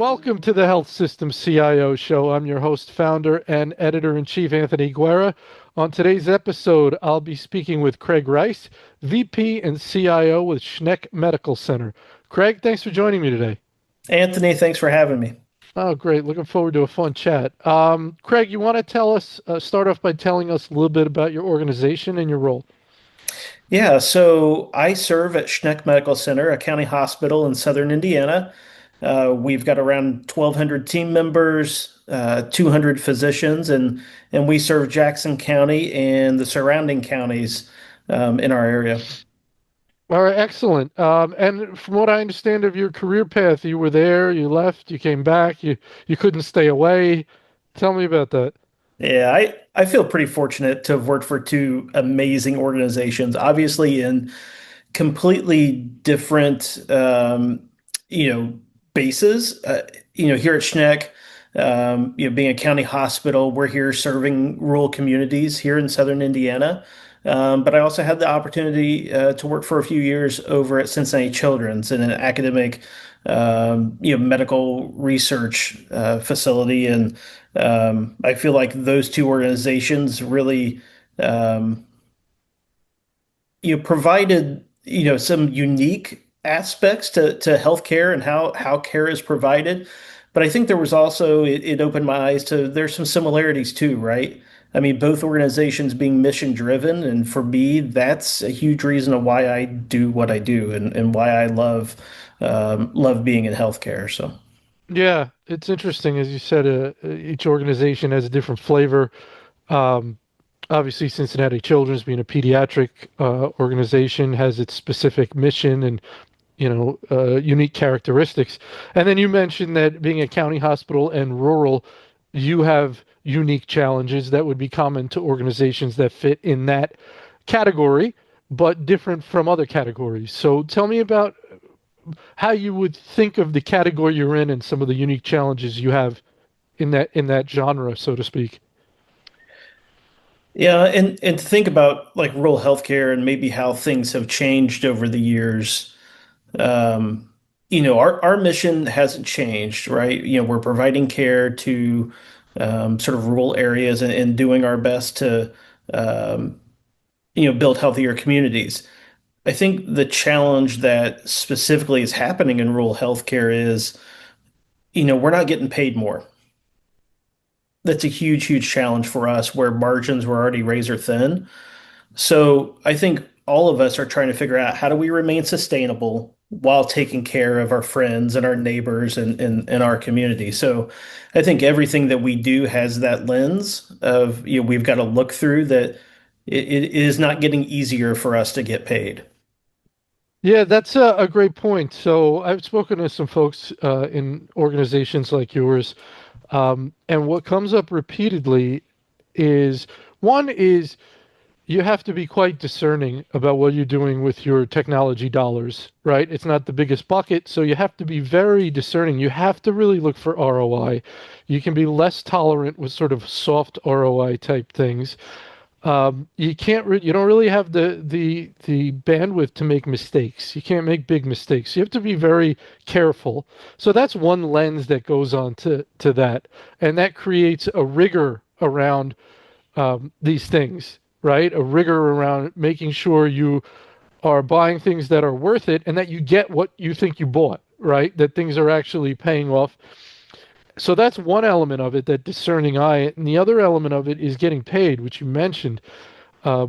Welcome to the Health System CIO Show. I'm your host, founder, and editor-in-chief, Anthony Guerra. On today's episode, I'll be speaking with Craig Rice, VP and CIO with Schneck Medical Center. Craig, thanks for joining me today. Anthony, thanks for having me. Oh, great. Looking forward to a fun chat. Craig, you want to start off by telling us a little bit about your organization and your role? Yeah, so I serve at Schneck Medical Center, a county hospital in southern Indiana. We've got around 1,200 team members, 200 physicians, and we serve Jackson County and the surrounding counties in our area. All right, excellent. And from what I understand of your career path, you were there, you left, you came back, you couldn't stay away. Tell me about that. Yeah, I feel pretty fortunate to have worked for two amazing organizations, obviously in completely different, you know, bases. Here at Schneck, being a county hospital, we're here serving rural communities here in southern Indiana. But I also had the opportunity to work for a few years over at Cincinnati Children's in an academic, medical research facility, and I feel like those two organizations really, um, provided some unique aspects to healthcare and how care is provided. But I think there was also it opened my eyes to there's some similarities too, right? I mean, both organizations being mission driven, and for me, that's a huge reason of why I do what I do and why I love being in healthcare. So. Yeah, it's interesting. As you said, each organization has a different flavor. Um, Obviously, Cincinnati Children's, being a pediatric organization, has its specific mission and unique characteristics. And then you mentioned that being a county hospital and rural, you have unique challenges that would be common to organizations that fit in that category, but different from other categories. So tell me about how you would think of the category you're in and some of the unique challenges you have in that genre, so to speak. Yeah, and to think about like rural healthcare and maybe how things have changed over the years. Um, our mission hasn't changed, right? We're providing care to sort of rural areas and doing our best to um, build healthier communities. I think the challenge that specifically is happening in rural healthcare is, we're not getting paid more. That's a huge, huge challenge for us where margins were already razor thin. So I think all of us are trying to figure out how do we remain sustainable while taking care of our friends and our neighbors and our community. So I think everything that we do has that lens of, we've got to look through that it is not getting easier for us to get paid. Yeah, that's a great point. So I've spoken to some folks in organizations like yours, and what comes up repeatedly is one is you have to be quite discerning about what you're doing with your technology dollars, right? It's not the biggest bucket, so you have to be very discerning. You have to really look for ROI. You can be less tolerant with sort of soft ROI type things. You don't really have the bandwidth to make mistakes. You can't make big mistakes. You have to be very careful. So that's one lens that goes on to that, and that creates a rigor around these things, right? A rigor around making sure you are buying things that are worth it and that you get what you think you bought, right? That things are actually paying off. So that's one element of it, that discerning eye. And the other element of it is getting paid, which you mentioned. Uh,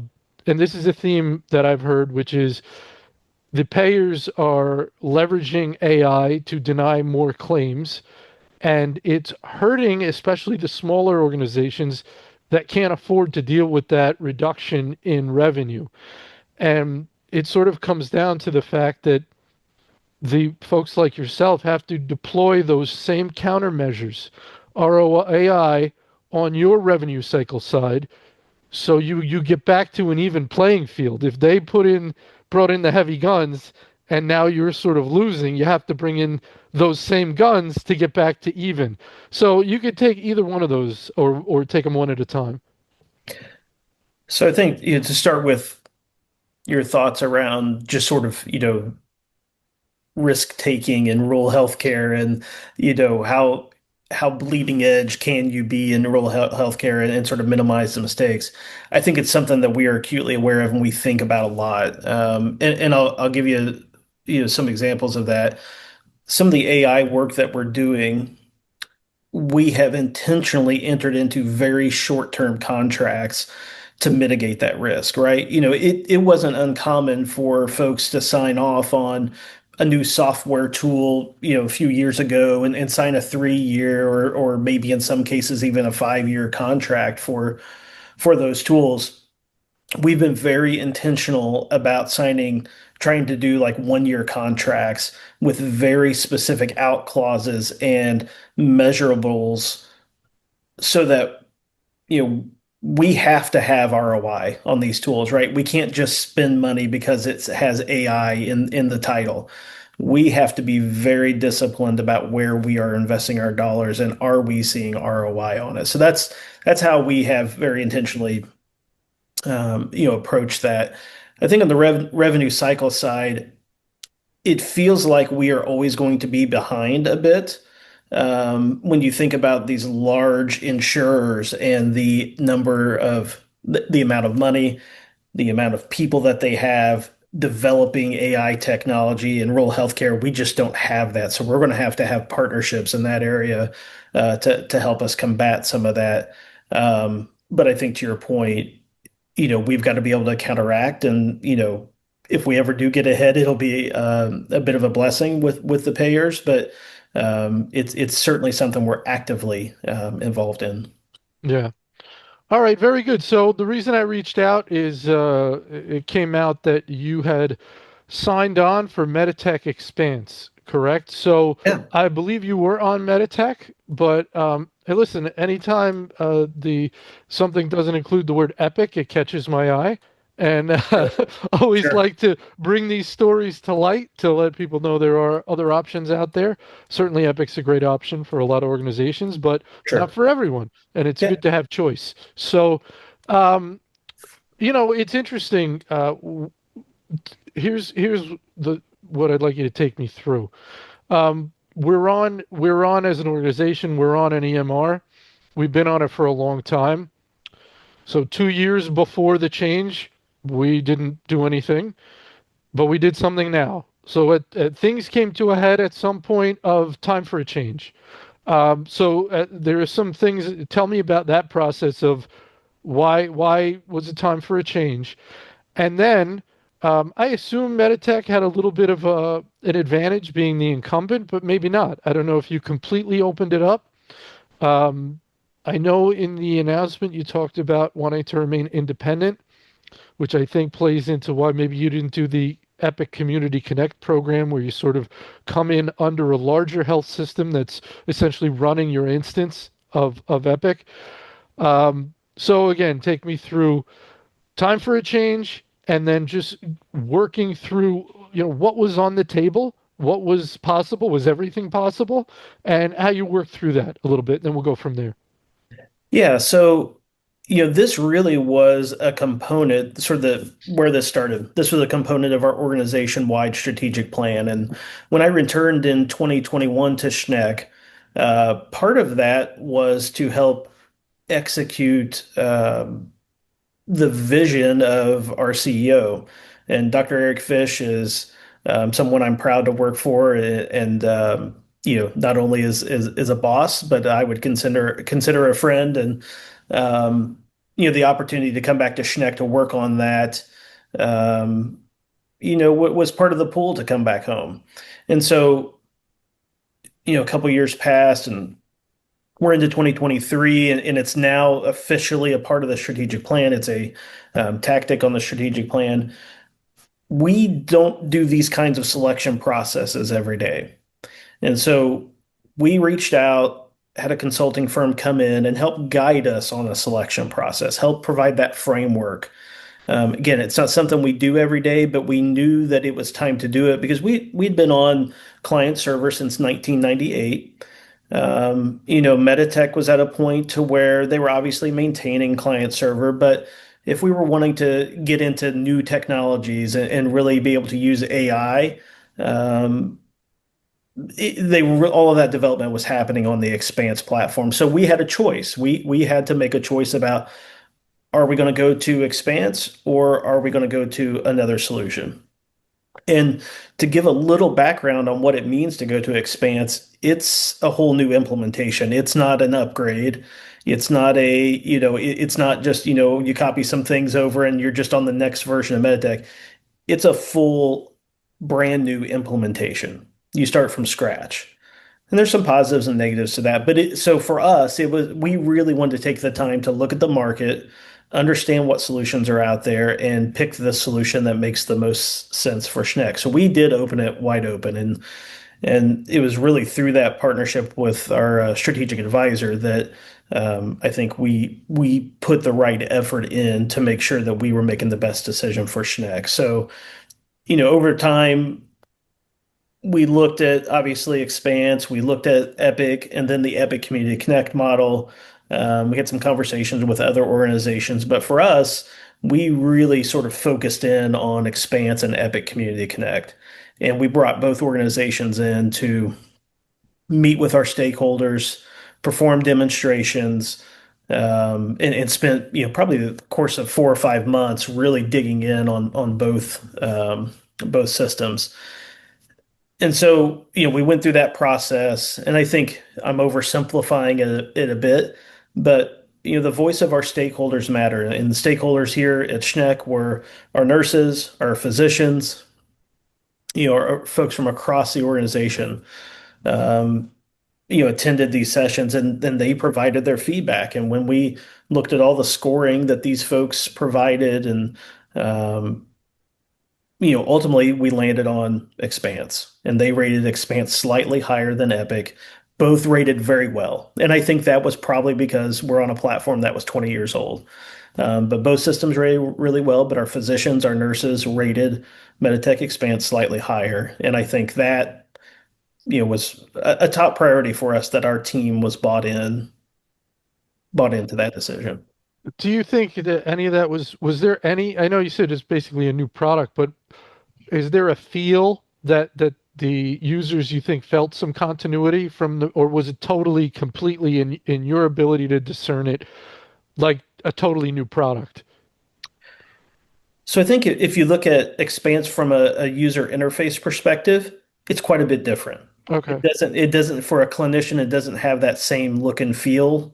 and this is a theme that I've heard, which is the payers are leveraging AI to deny more claims, and it's hurting especially the smaller organizations that can't afford to deal with that reduction in revenue. And it sort of comes down to the fact that the folks like yourself have to deploy those same countermeasures, ROAI, on your revenue cycle side, so you get back to an even playing field. If they brought in the heavy guns and now you're sort of losing, you have to bring in those same guns to get back to even. So you could take either one of those or take them one at a time. So I think, to start with your thoughts around just sort of, risk taking in rural healthcare, and you know how bleeding edge can you be in rural healthcare, and sort of minimize the mistakes. I think it's something that we are acutely aware of and we think about a lot. And I'll give you some examples of that. Some of the AI work that we're doing, we have intentionally entered into very short-term contracts to mitigate that risk, right? It wasn't uncommon for folks to sign off on a new software tool, a few years ago, and sign a 3 year, or maybe in some cases even a 5 year contract for those tools. We've been very intentional about trying to do like 1 year contracts with very specific out clauses and measurables, so that you know we have to have ROI on these tools, right? We can't just spend money because it has AI in the title. We have to be very disciplined about where we are investing our dollars and are we seeing ROI on it. So that's how we have very intentionally approach that. I think on the revenue cycle side, it feels like we are always going to be behind a bit. When you think about these large insurers and the amount of money, the amount of people that they have developing AI technology in rural healthcare, we just don't have that. So we're going to have partnerships in that area to help us combat some of that. But I think to your point, we've got to be able to counteract, and if we ever do get ahead, it'll be a bit of a blessing with the payers, but it's certainly something we're actively involved in. Yeah. All right, very good. So the reason I reached out is it came out that you had signed on for Meditech Expanse, correct? So Yeah, I believe you were on Meditech, but hey, listen, anytime the something doesn't include the word epic, it catches my eye. And sure, always sure, like to bring these stories to light to let people know there are other options out there. Certainly, Epic's a great option for a lot of organizations, but not sure. for everyone. And it's Yeah, good to have choice. So, um, it's interesting. Here's the what I'd like you to take me through. We're on as an organization. We're on an EMR. We've been on it for a long time. So 2 years before the change, we didn't do anything, but we did something now. So things came to a head at some point of time for a change. So there are some things. Tell me about that process of why was it time for a change? And then I assume Meditech had a little bit of an advantage being the incumbent, but maybe not. I don't know if you completely opened it up. Um, I know in the announcement you talked about wanting to remain independent, which I think plays into why maybe you didn't do the Epic Community Connect program where you sort of come in under a larger health system that's essentially running your instance of Epic. So again, take me through time for a change and then just working through, what was on the table, what was possible, was everything possible, and how you work through that a little bit. Then we'll go from there. yeah. So, this really was a component, sort of where this started. This was a component of our organization-wide strategic plan. And when I returned in 2021 to Schneck, part of that was to help execute the vision of our CEO. And Dr. Eric Fish is someone I'm proud to work for, and not only is a boss, but I would consider a friend. And the opportunity to come back to Schneck to work on that, was part of the pool to come back home. And so, a couple years passed, and we're into 2023, and it's now officially a part of the strategic plan. It's a tactic on the strategic plan. We don't do these kinds of selection processes every day. And so we reached out, had a consulting firm come in and help guide us on a selection process, help provide that framework. Again, it's not something we do every day, but we knew that it was time to do it because we'd been on client server since 1998. Meditech was at a point to where they were obviously maintaining client server, but if we were wanting to get into new technologies and really be able to use AI, all of that development was happening on the Expanse platform. So we had a choice. We had to make a choice about, are we going to go to Expanse or are we going to go to another solution? And to give a little background on what it means to go to Expanse, it's a whole new implementation. It's not an upgrade. It's not it's not just, you copy some things over and you're just on the next version of Meditech. It's a full brand new implementation. You start from scratch. And there's some positives and negatives to that. So for us, we really wanted to take the time to look at the market, understand what solutions are out there, and pick the solution that makes the most sense for Schneck. So we did open it wide open, and it was really through that partnership with our strategic advisor that I think we put the right effort in to make sure that we were making the best decision for Schneck. So, over time, we looked at obviously Expanse, we looked at Epic, and then the Epic Community Connect model. We had some conversations with other organizations, but for us, we really sort of focused in on Expanse and Epic Community Connect. And we brought both organizations in to meet with our stakeholders, perform demonstrations, and spent probably the course of 4 or 5 months really digging in on both systems. And so, we went through that process, and I think I'm oversimplifying it a bit, but the voice of our stakeholders matter. And the stakeholders here at Schneck were our nurses, our physicians, our folks from across the organization, um, attended these sessions, and then they provided their feedback. And when we looked at all the scoring that these folks provided, and um, ultimately we landed on Expanse, and they rated Expanse slightly higher than Epic. Both rated very well. And I think that was probably because we're on a platform that was 20 years old. But both systems rated really well, but our physicians, our nurses rated Meditech Expanse slightly higher. And I think that, was a top priority for us, that our team was bought into that decision. Do you think that any of that was there any, I know you said it's basically a new product, but is there a feel that the users you think felt some continuity from or was it totally completely in your ability to discern it like a totally new product? So I think if you look at Expanse from a user interface perspective, it's quite a bit different. Okay. It doesn't for a clinician, it doesn't have that same look and feel.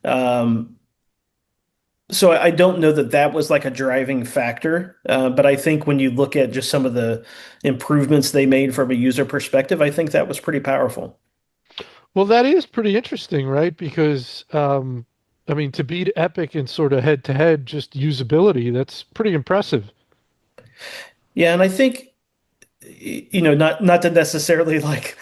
Um, so I don't know that that was like a driving factor, but I think when you look at just some of the improvements they made from a user perspective, I think that was pretty powerful. Well, that is pretty interesting, right? Because I mean, to beat Epic in sort of head to head, just usability, that's pretty impressive. Yeah, and I think not to necessarily like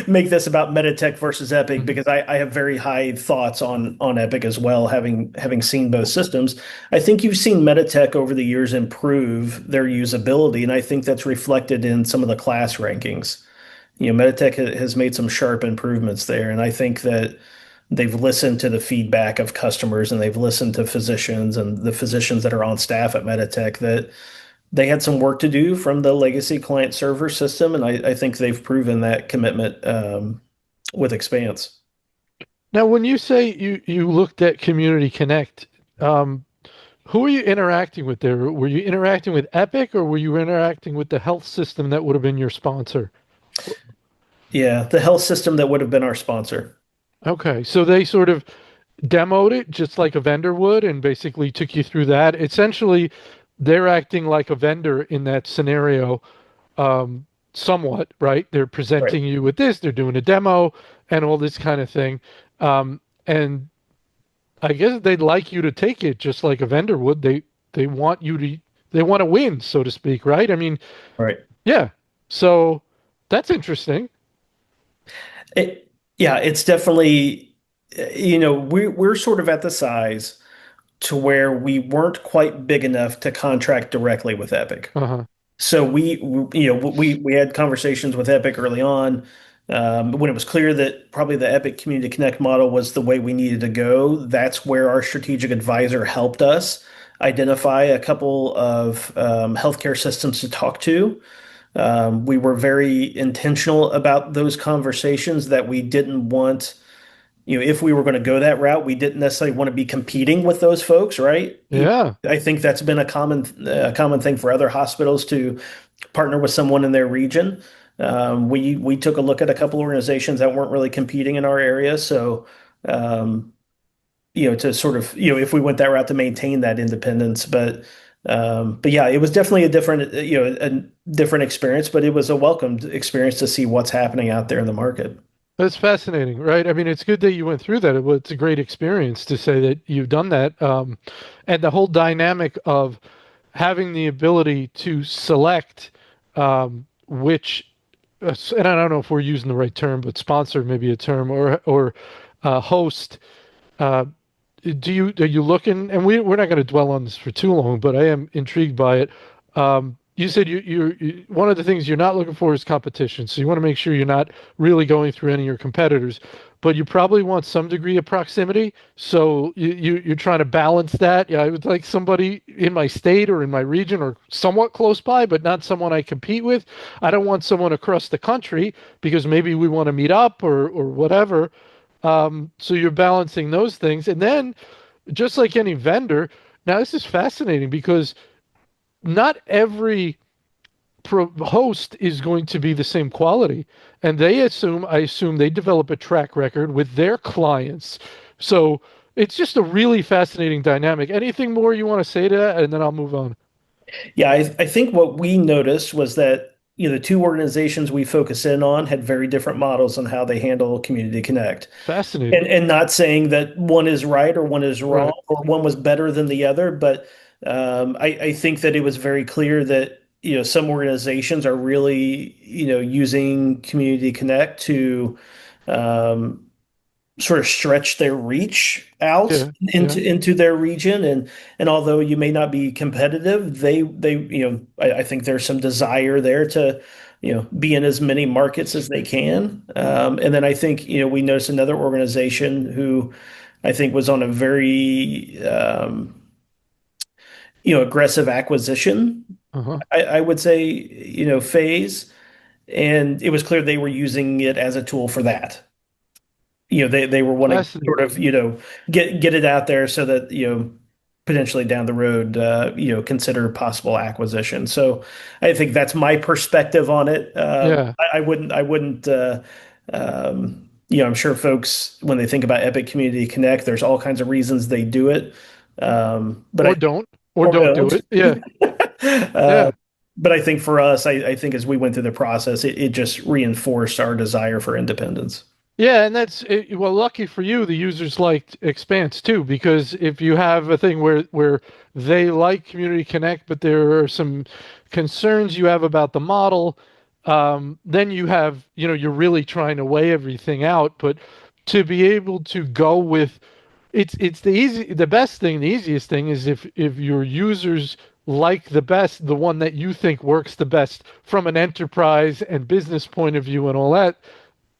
make this about Meditech versus Epic, Mhm. because I have very high thoughts on Epic as well, having seen both systems. I think you've seen Meditech over the years improve their usability, and I think that's reflected in some of the class rankings. Meditech has made some sharp improvements there, and I think that they've listened to the feedback of customers, and they've listened to physicians and the physicians that are on staff at Meditech, that they had some work to do from the legacy client server system, and I think they've proven that commitment with Expanse. Now, when you say you looked at Community Connect, um, who are you interacting with there? Were you interacting with Epic or were you interacting with the health system that would have been your sponsor? Yeah, the health system that would have been our sponsor. Okay, so they sort of demoed it just like a vendor would and basically took you through that. Essentially, they're acting like a vendor in that scenario, somewhat, right? They're Right. presenting you with this, they're doing a demo and all this kind of thing. And I guess they'd like you to take it just like a vendor would. They want you to they want to win, so to speak, right? I mean, Right. yeah. So that's interesting. Yeah, it's definitely, we're sort of at the size to where we weren't quite big enough to contract directly with Epic. Uh-huh. So we had conversations with Epic early on, when it was clear that probably the Epic Community Connect model was the way we needed to go. That's where our strategic advisor helped us identify a couple of healthcare systems to talk to. We were very intentional about those conversations that we didn't want, if we were going to go that route, we didn't necessarily want to be competing with those folks, right? Yeah. I think that's been a common thing for other hospitals to partner with someone in their region. We took a look at a couple organizations that weren't really competing in our area, so um, to sort of, if we went that route to maintain that independence. But yeah, it was definitely a different, a different experience, but it was a welcomed experience to see what's happening out there in the market. That's fascinating, right? I mean, it's good that you went through that. It's a great experience to say that you've done that. And the whole dynamic of having the ability to select which, and I don't know if we're using the right term, but sponsor maybe a term, or host. Uh, are you looking, and we're not going to dwell on this for too long, but I am intrigued by it. You said one of the things you're not looking for is competition. So you want to make sure you're not really going through any of your competitors, but you probably want some degree of proximity. So you're trying to balance that. Yeah, I would like somebody in my state or in my region or somewhat close by, but not someone I compete with. I don't want someone across the country because maybe we want to meet up or whatever. So you're balancing those things. And then, just like any vendor, now this is fascinating because not every host is going to be the same quality. And I assume they develop a track record with their clients. So it's just a really fascinating dynamic. Anything more you want to say to that? And then I'll move on. Yeah, I think what we noticed was that, the two organizations we focus in on had very different models on how they handle Community Connect. And Fascinating. and not saying that one is right or one is wrong Right. or one was better than the other, but I think that it was very clear that, some organizations are really, using Community Connect to um, sort of stretch their reach out Yeah. Yeah. into their region, and although you may not be competitive, they I think there's some desire there to be in as many markets as they can. And then I think we noticed another organization who I think was on a very aggressive acquisition, Uh-huh. I would say, phase, and it was clear they were using it as a tool for that. They were wanting to sort Fascinating. of, get it out there so that, potentially down the road, consider possible acquisition. So I think that's my perspective on it. Yeah. I'm sure folks, when they think about Epic Community Connect, there's all kinds of reasons they do it. But Or I, don't. Or or don't do don't. it. Yeah. Uh, Yeah. but I think for us, I think as we went through the process, it just reinforced our desire for independence. Yeah, and well, lucky for you, the users liked Expanse too, because if you have a thing where they like Community Connect, but there are some concerns you have about the model, then you're really trying to weigh everything out. But to be able to go with it's the best thing, the easiest thing is if your users like the one that you think works the best from an enterprise and business point of view and all that,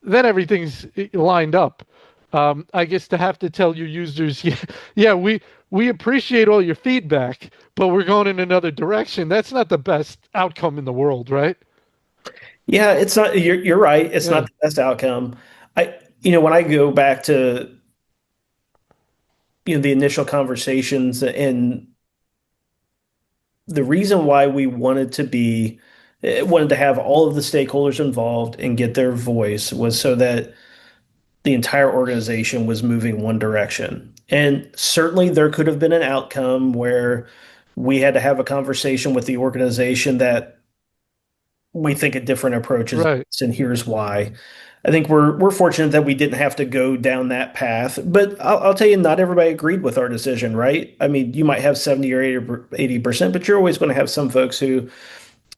then everything's lined up. I guess to have to tell your users, yeah, yeah, we appreciate all your feedback, but we're going in another direction. That's not the best outcome in the world, right? Yeah, it's not, you're right. It's not Yeah, the best outcome. When I go back to, the initial conversations, and the reason why we wanted to have all of the stakeholders involved and get their voice was so that the entire organization was moving one direction. And certainly there could have been an outcome where we had to have a conversation with the organization that we think a different approach is right. best, and here's why. I think we're fortunate that we didn't have to go down that path, but I'll tell you, not everybody agreed with our decision, right? I mean, you might have 70 or 80%, but you're always going to have some folks who,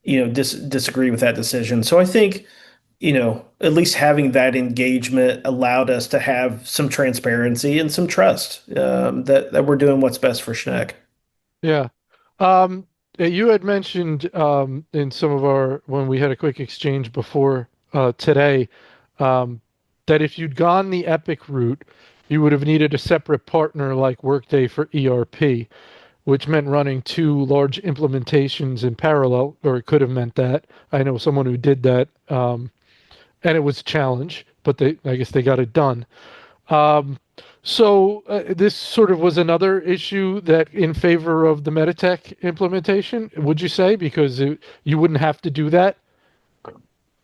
disagree with that decision. So I think, at least having that engagement allowed us to have some transparency and some trust, that we're doing what's best for Schneck. Yeah. You had mentioned in some of our when we had a quick exchange before today um, that if you'd gone the Epic route, you would have needed a separate partner like Workday for ERP. which meant running two large implementations in parallel, or it could have meant that. I know someone who did that, and it was a challenge, but I guess they got it done. Um, so this sort of was another issue that in favor of the Meditech implementation, would you say, because you wouldn't have to do that?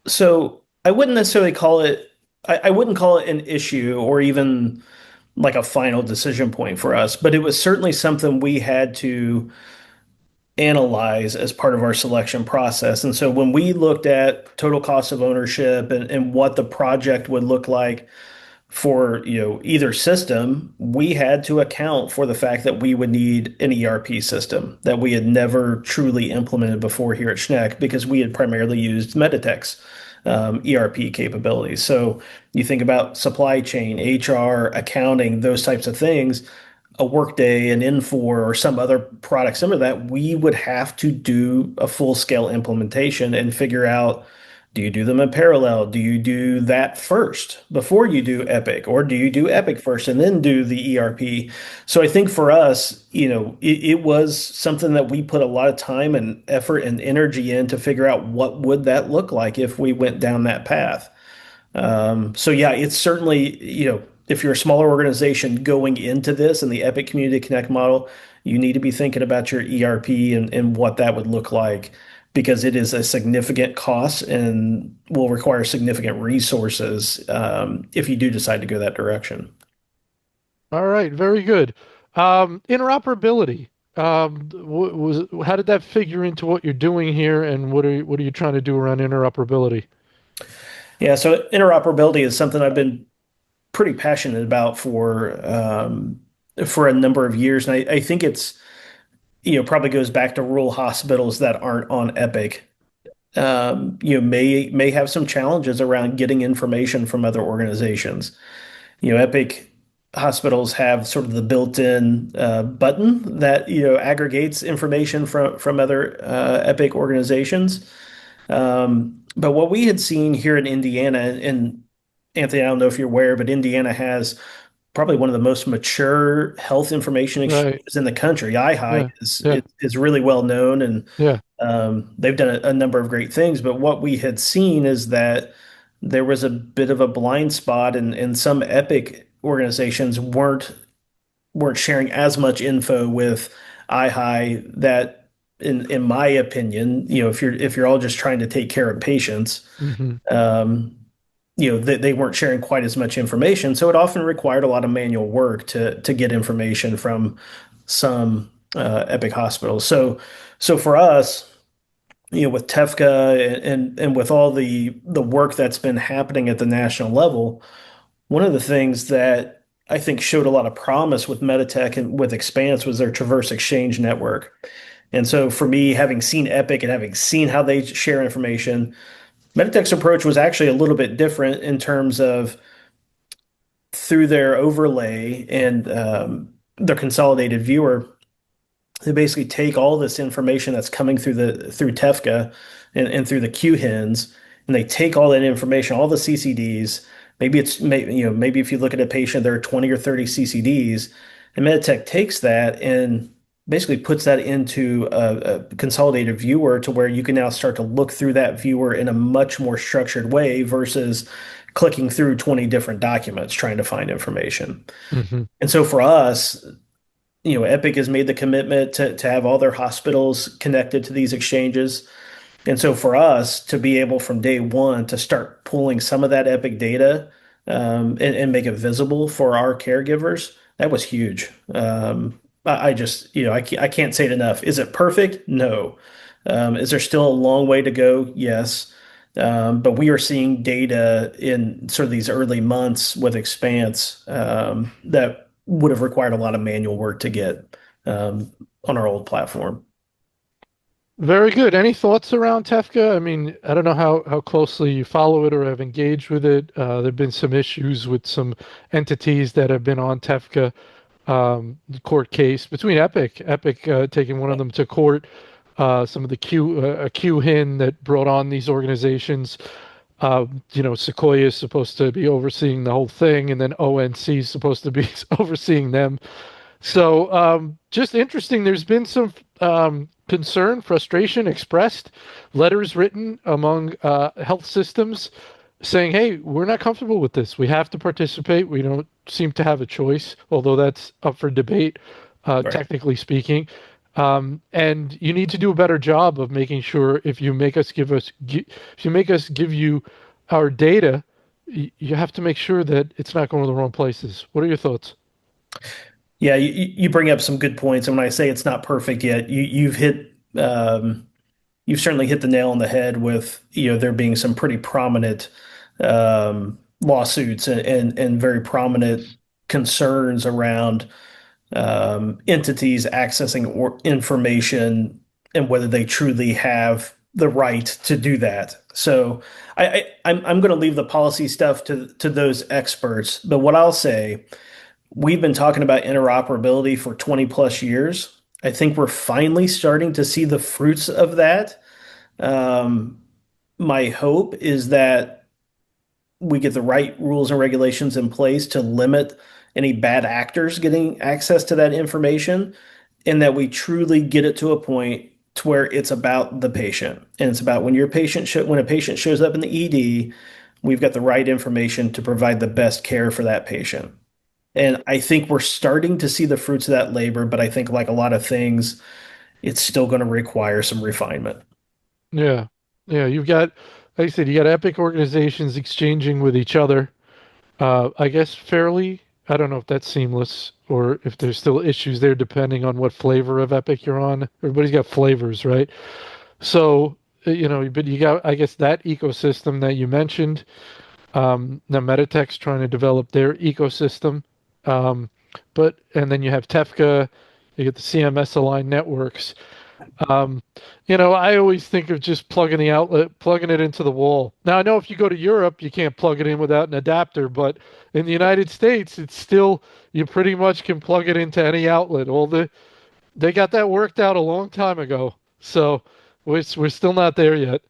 So I wouldn't necessarily call it, I wouldn't call it an issue or even like a final decision point for us, but it was certainly something we had to analyze as part of our selection process. And so when we looked at total cost of ownership and what the project would look like for, either system, we had to account for the fact that we would need an ERP system that we had never truly implemented before here at Schneck because we had primarily used Meditech's ERP capabilities. So you think about supply chain, HR, accounting, those types of things, a Workday, an Infor, or some other product similar to that, we would have to do a full scale implementation and figure out, do you do them in parallel? Do you do that first before you do Epic? Or do you do Epic first and then do the ERP? So I think for us, it was something that we put a lot of time and effort and energy in to figure out what would that look like if we went down that path. So yeah, it's certainly, if you're a smaller organization going into this and the Epic Community Connect model, you need to be thinking about your ERP and what that would look like because it is a significant cost and will require significant resources if you do decide to go that direction. All right, very good. Interoperability. Was how did that figure into what you're doing here, and what are you trying to do around interoperability? Yeah, so interoperability is something I've been pretty passionate about for a number of years, and I think it's probably goes back to rural hospitals that aren't on Epic. May have some challenges around getting information from other organizations. Epic hospitals have sort of the built-in button that aggregates information from other Epic organizations. But what we had seen here in Indiana, and Anthony, I don't know if you're aware, but Indiana has probably one of the most mature health information Right. exchanges in the country. IHIE Yeah. Yeah. is really well known, and Yeah. they've done a number of great things. But what we had seen is that there was a bit of a blind spot, and some Epic organizations weren't sharing as much info with IHIE that, in my opinion, if you're all just trying to take care of patients, Hmm. um, they weren't sharing quite as much information. So it often required a lot of manual work to get information from some Epic hospitals. So for us, with TEFCA and with all the work that's been happening at the national level, one of the things that I think showed a lot of promise with Meditech and with Expanse was their Traverse Exchange network. And so for me, having seen Epic and having seen how they share information, Meditech's approach was actually a little bit different in terms of through their overlay and their consolidated viewer, they basically take all this information that's coming through TEFCA and through the QHINs, and they take all that information, all the CCDs. Maybe if you look at a patient, there are 20 or 30 CCDs, and Meditech takes that and basically puts that into a consolidated viewer to where you can now start to look through that viewer in a much more structured way versus clicking through 20 different documents trying to find information. Hmm. And so for us, Epic has made the commitment to have all their hospitals connected to these exchanges. And so for us to be able from day one to start pulling some of that Epic data and make it visible for our caregivers, that was huge. I just, I can't say it enough. Is it perfect? No. Is there still a long way to go? Yes. But we are seeing data in sort of these early months with Expanse that would have required a lot of manual work to get on our old platform. Very good. Any thoughts around TEFCA? I mean, I don't know how closely you follow it or have engaged with it. There have been some issues with some entities that have been on TEFCA court case between Epic taking one of them to court. Some of the a QHIN that brought on these organizations. Sequoia is supposed to be overseeing the whole thing, and then ONC is supposed to be overseeing them. So, just interesting. There's been some concern, frustration expressed, letters written among health systems saying, "Hey, we're not comfortable with this. We have to participate. We don't seem to have a choice, although that's up for debate, Right. technically speaking. And you need to do a better job of making sure if you make us if you make us give you our data, you have to make sure that it's not going to the wrong places." What are your thoughts? Yeah, you bring up some good points, and when I say it's not perfect yet, you've certainly hit the nail on the head with there being some pretty prominent lawsuits and very prominent concerns around entities accessing information and whether they truly have the right to do that. So I'm going to leave the policy stuff to those experts. But what I'll say, we've been talking about interoperability for 20 plus years. I think we're finally starting to see the fruits of that. Um, my hope is that we get the right rules and regulations in place to limit any bad actors getting access to that information, and that we truly get it to a point to where it's about the patient and it's about when a patient shows up in the ED, we've got the right information to provide the best care for that patient. And I think we're starting to see the fruits of that labor, but I think like a lot of things, it's still going to require some refinement. Yeah. Yeah, you've got, like I said, you got epic organizations exchanging with each other. I guess fairly. I don't know if that's seamless or if there's still issues there depending on what flavor of Epic you're on. Everybody's got flavors, right? So, but you got, I guess, that ecosystem that you mentioned. Now Meditech's trying to develop their ecosystem. Um, and then you have TEFCA, you get the CMS aligned networks. Um, I always think of just plugging the outlet, plugging it into the wall. Now, I know if you go to Europe, you can't plug it in without an adapter, but in the United States, it's still, you pretty much can plug it into any outlet. They got that worked out a long time ago. So we're still not there yet.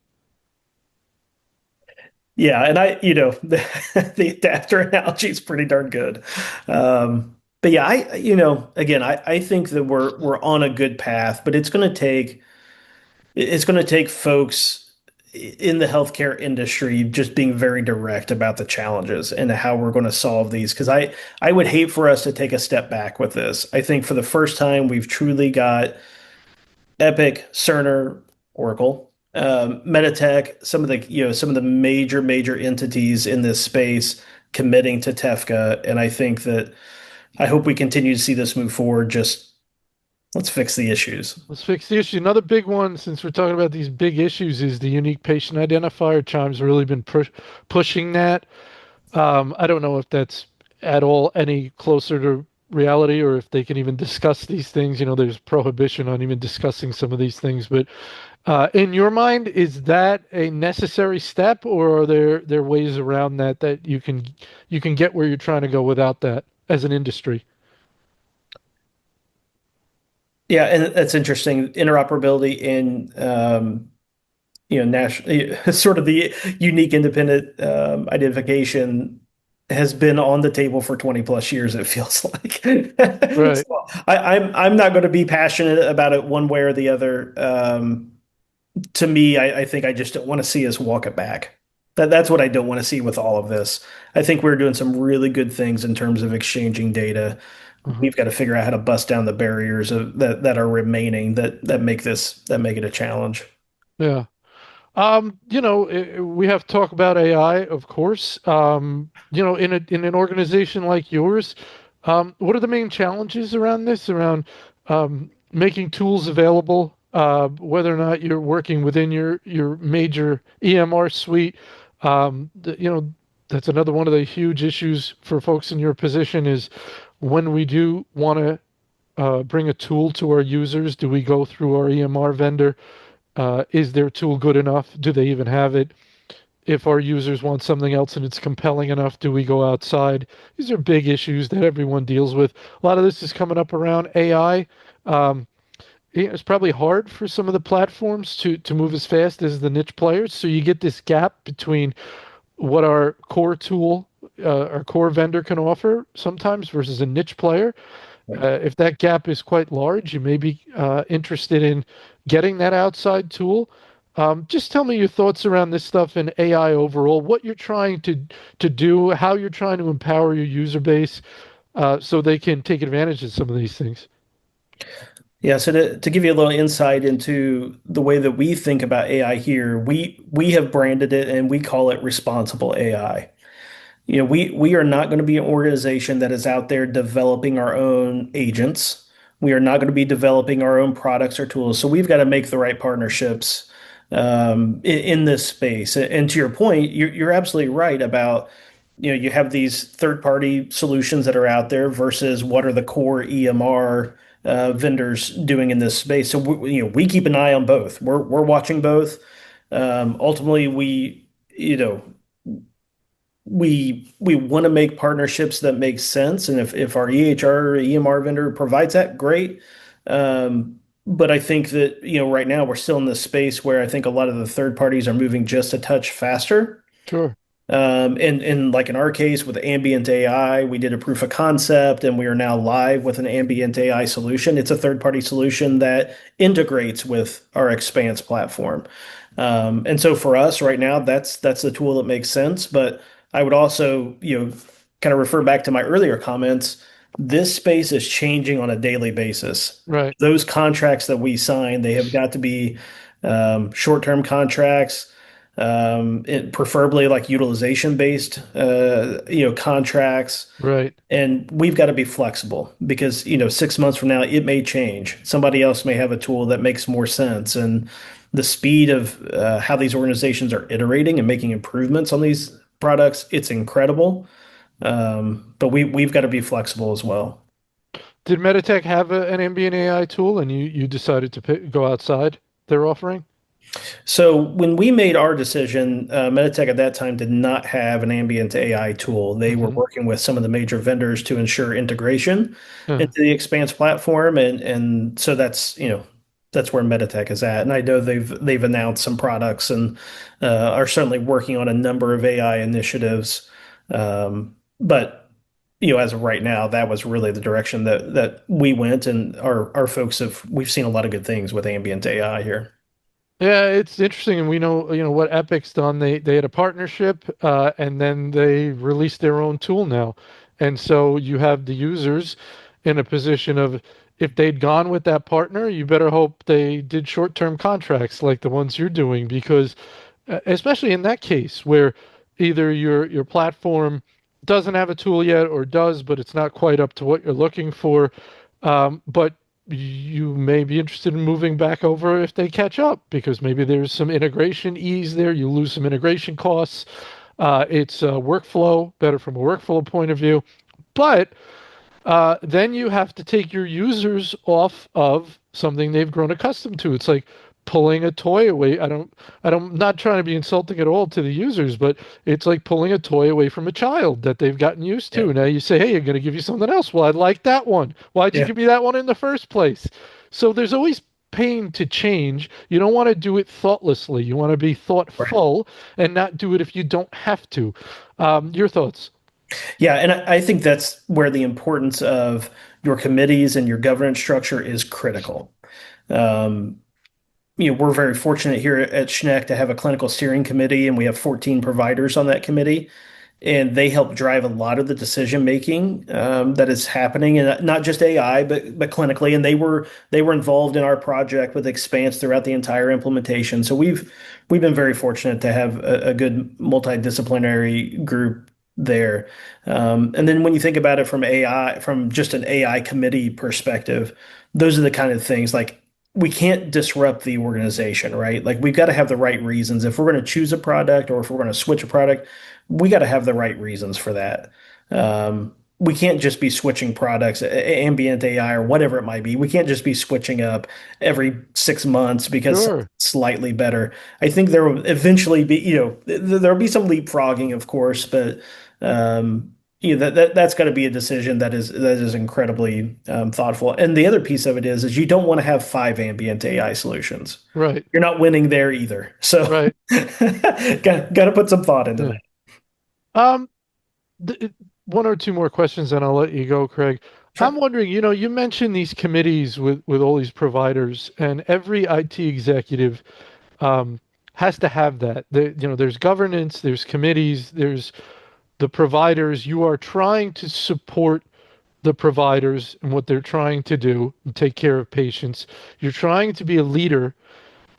Yeah, and the adapter analogy is pretty darn good. But yeah, again, I think that we're on a good path, but it's going to take folks in the healthcare industry just being very direct about the challenges and how we're going to solve these. Because I would hate for us to take a step back with this. I think for the first time, we've truly got Epic, Cerner, Oracle, Meditech, some of the major entities in this space committing to TEFCA, and I hope we continue to see this move forward. Just let's fix the issues. Let's fix the issue. Another big one, since we're talking about these big issues, is the unique patient identifier. Chime's really been pushing that. I don't know if that's at all any closer to reality or if they can even discuss these things. There's prohibition on even discussing some of these things. But in your mind, is that a necessary step, or are there ways around that you can get where you're trying to go without that as an industry? Yeah, and that's interesting. Interoperability in national sort of the unique independent identification has been on the table for 20 plus years, it feels like. Right. So I'm not going to be passionate about it one way or the other. To me, I think I just don't want to see us walk it back. That's what I don't want to see with all of this. I think we're doing some really good things in terms of exchanging data. Uh-huh. We've got to figure out how to bust down the barriers that are remaining that make it a challenge. Yeah. We have to talk about AI, of course. In an organization like yours, what are the main challenges around this, around making tools available, whether or not you're working within your major EMR suite? That's another one of the huge issues for folks in your position is when we do want to bring a tool to our users, do we go through our EMR vendor? Is their tool good enough? Do they even have it? If our users want something else and it's compelling enough, do we go outside? These are big issues that everyone deals with. A lot of this is coming up around AI. Um, it's probably hard for some of the platforms to move as fast as the niche players. So you get this gap between what our core tool, our core vendor can offer sometimes versus a niche player. If that gap is quite large, you may be interested in getting that outside tool. Just tell me your thoughts around this stuff in AI overall, what you're trying to do, how you're trying to empower your user base so they can take advantage of some of these things. Yeah, so to give you a little insight into the way that we think about AI here, we have branded it and we call it responsible AI. We are not going to be an organization that is out there developing our own agents. We are not going to be developing our own products or tools. So we've got to make the right partnerships in this space. And to your point, you're absolutely right about, you have these third-party solutions that are out there versus what are the core EMR vendors doing in this space. So we keep an eye on both. We're watching both. Ultimately, you know we want to make partnerships that make sense, and if our EHR or EMR vendor provides that, great. But I think that right now we're still in this space where I think a lot of the third parties are moving just a touch faster. Sure. And like in our case with Ambient AI, we did a proof of concept and we are now live with an Ambient AI solution. It's a third-party solution that integrates with our Expanse platform. And so for us right now, that's the tool that makes sense. But I would also, kind of refer back to my earlier comments. This space is changing on a daily basis. Right. Those contracts that we sign, they have got to be short-term contracts, preferably like utilization-based, contracts. Right. And we've got to be flexible because, 6 months from now, it may change. Somebody else may have a tool that makes more sense. And the speed of how these organizations are iterating and making improvements on these products, it's incredible. But we've got to be flexible as well. Did Meditech have an ambient AI tool and you decided to go outside their offering? So when we made our decision, Meditech at that time did not have an ambient AI tool. They were Hmm. working with some of the major vendors to ensure integration Yeah. into the Expanse platform, and so that's where Meditech is at. And I know they've announced some products and are certainly working on a number of AI initiatives. But as of right now, that was really the direction that we went, and our folks we've seen a lot of good things with ambient AI here. Yeah, it's interesting, and we know, what Epic's done. They had a partnership, and then they released their own tool now, and so you have the users in a position of if they'd gone with that partner, you better hope they did short-term contracts like the ones you're doing, because especially in that case where either your platform doesn't have a tool yet or does, but it's not quite up to what you're looking for. But you may be interested in moving back over if they catch up because maybe there's some integration ease there. You lose some integration costs. It's workflow, better from a workflow point of view. But then you have to take your users off of something they've grown accustomed to. It's like pulling a toy away. I'm not trying to be insulting at all to the users, but it's like pulling a toy away from a child that they've gotten used Yeah. to. Now you say, hey, I'm going to give you something else. Well, I like that one. Why'd you Yeah. give me that one in the first place? So there's always pain to change. You don't want to do it thoughtlessly. You want to be Right. thoughtful and not do it if you don't have to. Your thoughts? Yeah, and I think that's where the importance of your committees and your governance structure is critical. Um, we're very fortunate here at Schneck to have a clinical steering committee, and we have 14 providers on that committee, and they help drive a lot of the decision making that is happening, and not just AI, but clinically. And they were involved in our project with Expanse throughout the entire implementation. So we've been very fortunate to have a good multidisciplinary group there. And then when you think about it from AI, from just an AI committee perspective, those are the kind of things like we can't disrupt the organization, right? Like we've got to have the right reasons. If we're going to choose a product or if we're going to switch a product, we got to have the right reasons for that. We can't just be switching products, ambient AI or whatever it might be. We can't just be switching up every 6 months because Sure. something's slightly better. I think there will eventually be, there'll be some leapfrogging, of course, but that's got to be a decision that is incredibly thoughtful. And the other piece of it is you don't want to have five ambient AI solutions. Right. You're not winning there either. So Right. got to put some thought into Yeah. that. Um, one or two more questions, and I'll let you go, Craig. I'm Sure. wondering, you mentioned these committees with all these providers, and every IT executive um, has to have that. There's governance, there's committees, there's the providers. You are trying to support the providers and what they're trying to do and take care of patients. You're trying to be a leader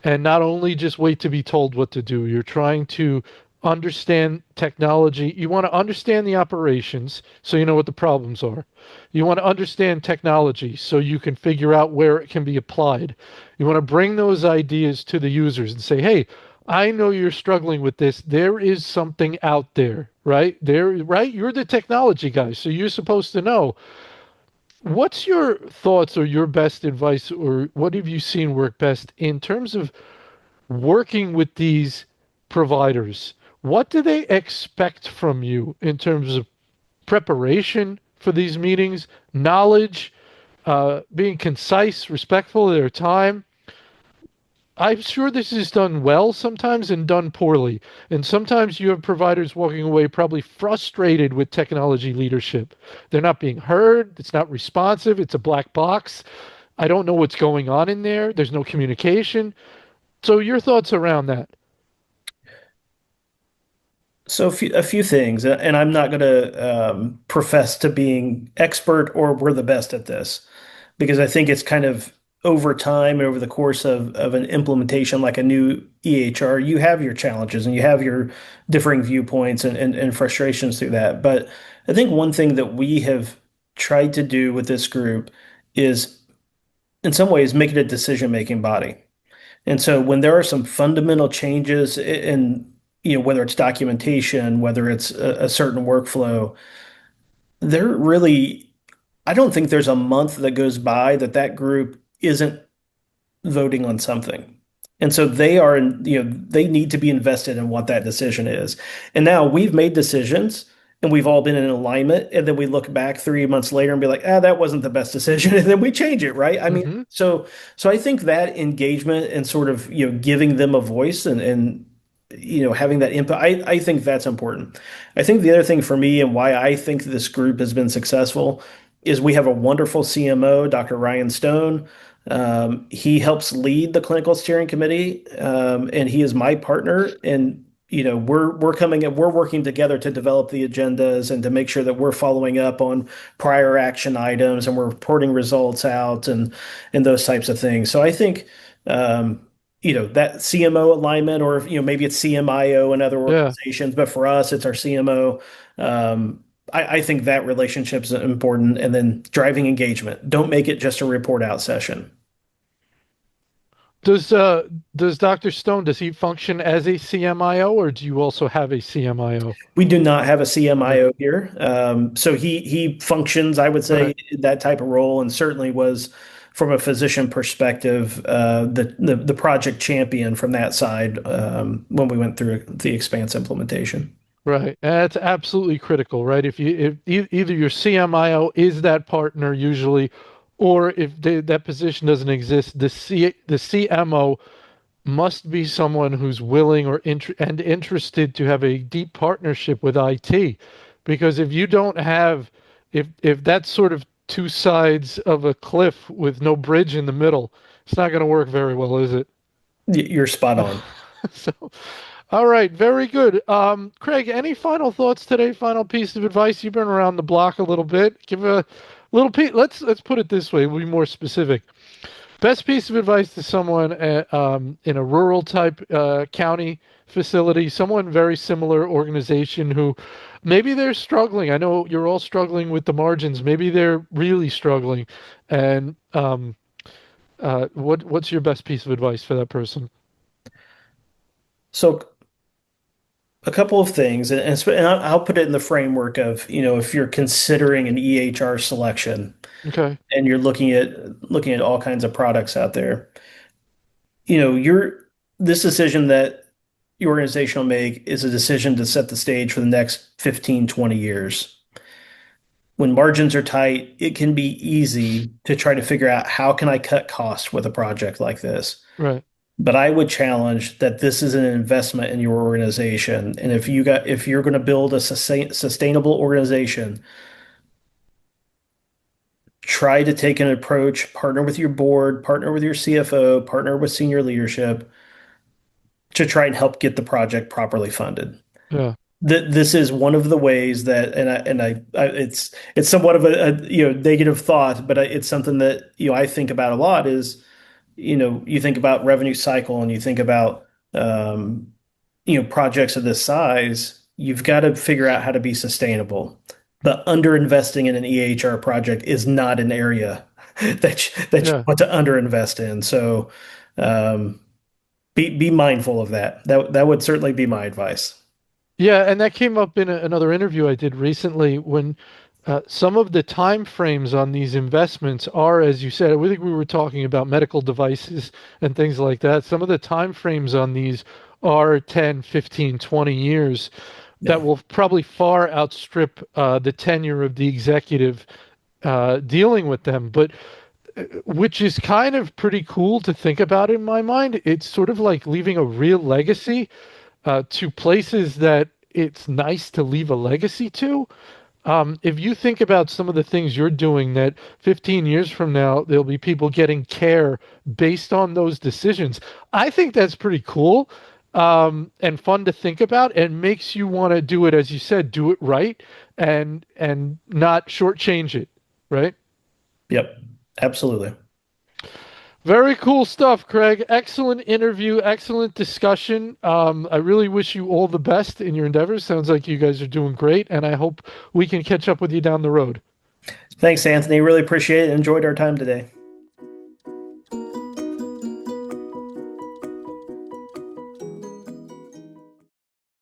and not only just wait to be told what to do. You're trying to understand technology. You want to understand the operations so you know what the problems are. You want to understand technology so you can figure out where it can be applied. You want to bring those ideas to the users and say, hey, I know you're struggling with this. There is something out there, right? Right? You're the technology guy, so you're supposed to know. What's your thoughts or your best advice, or what have you seen work best in terms of working with these providers? What do they expect from you in terms of preparation for these meetings, knowledge, being concise, respectful of their time? I'm sure this is done well sometimes and done poorly. And sometimes you have providers walking away probably frustrated with technology leadership. They're not being heard, it's not responsive, it's a black box. I don't know what's going on in there. There's no communication. So, your thoughts around that? So a few things, and I'm not going to profess to being expert or we're the best at this, because I think it's kind of over time and over the course of an implementation like a new EHR, you have your challenges and you have your differing viewpoints and frustrations through that. But I think one thing that we have tried to do with this group is, in some ways, make it a decision-making body. And so when there are some fundamental changes in, whether it's documentation, whether it's a certain workflow, there really, I don't think there's a month that goes by that that group isn't voting on something. And so they are, they need to be invested in what that decision is. And now we've made decisions and we've all been in alignment. And then we look back 3 months later and be like, that wasn't the best decision. And then we change it, right? I mean, Hmm. so I think that engagement and sort of, giving them a voice and having that input, I think that's important. I think the other thing for me and why I think this group has been successful is we have a wonderful CMO, Dr. Ryan Stone. He helps lead the clinical steering committee, and he is my partner. And we're working together to develop the agendas and to make sure that we're following up on prior action items and we're reporting results out and those types of things. So I think that CMO alignment, or maybe it's CMIO in other Yeah. organizations, but for us, it's our CMO. I think that relationship is important, and then driving engagement. Don't make it just a report out session. Does uh does Dr. Stone, does he function as a CMIO or do you also have a CMIO? We do not have a Okay. CMIO here, so he functions, I would say, Right. in that type of role, and certainly was, from a physician perspective, the project champion from that side when we went through the Expanse implementation. Right. And that's absolutely critical, right? If either your CMIO is that partner usually, or if that position doesn't exist, the CMO must be someone who's willing and interested to have a deep partnership with IT. Because if you don't have, if that's sort of two sides of a cliff with no bridge in the middle, it's not going to work very well, is it? You're spot on. So, all right, very good. Craig, any final thoughts today? Final piece of advice? You've been around the block a little bit. Give a little piece. Let's put it this way. We'll be more specific. Best piece of advice to someone in a rural type county facility, someone very similar organization who maybe they're struggling. I know you're all struggling with the margins. Maybe they're really struggling. And what's your best piece of advice for that person? So a couple of things, and I'll put it in the framework of, if you're considering an EHR selection Okay. and you're looking at all kinds of products out there, you're this decision that your organization will make is a decision to set the stage for the next 15, 20 years. When margins are tight, it can be easy to try to figure out how can I cut costs with a project like this. Right. But I would challenge that this is an investment in your organization. And if you're going to build a sustainable organization, try to take an approach, partner with your board, partner with your CFO, partner with senior leadership to try and help get the project properly funded. Yeah. This is one of the ways that, it's somewhat of a negative thought, but it's something that I think about a lot. Is you think about revenue cycle and you think about um, projects of this size, you've got to figure out how to be sustainable. But underinvesting in an EHR project is not an area that you Yeah. want to underinvest in. So um, be mindful of that. That would certainly be my advice. Yeah, and that came up in another interview I did recently when some of the time frames on these investments are, as you said, I think we were talking about medical devices and things like that. Some of the time frames on these are 10, 15, 20 years that Yeah. will probably far outstrip the tenure of the executive dealing with them. But which is kind of pretty cool to think about in my mind. It's sort of like leaving a real legacy to places that it's nice to leave a legacy to. If you think about some of the things you're doing, that 15 years from now, there'll be people getting care based on those decisions. I think that's pretty cool and fun to think about, and makes you want to do it, as you said, do it right and not shortchange it, right? Yep. Absolutely. Very cool stuff, Craig. Excellent interview, excellent discussion. I really wish you all the best in your endeavors. Sounds like you guys are doing great, and I hope we can catch up with you down the road. Thanks, Anthony. Really appreciate it. Enjoyed our time today.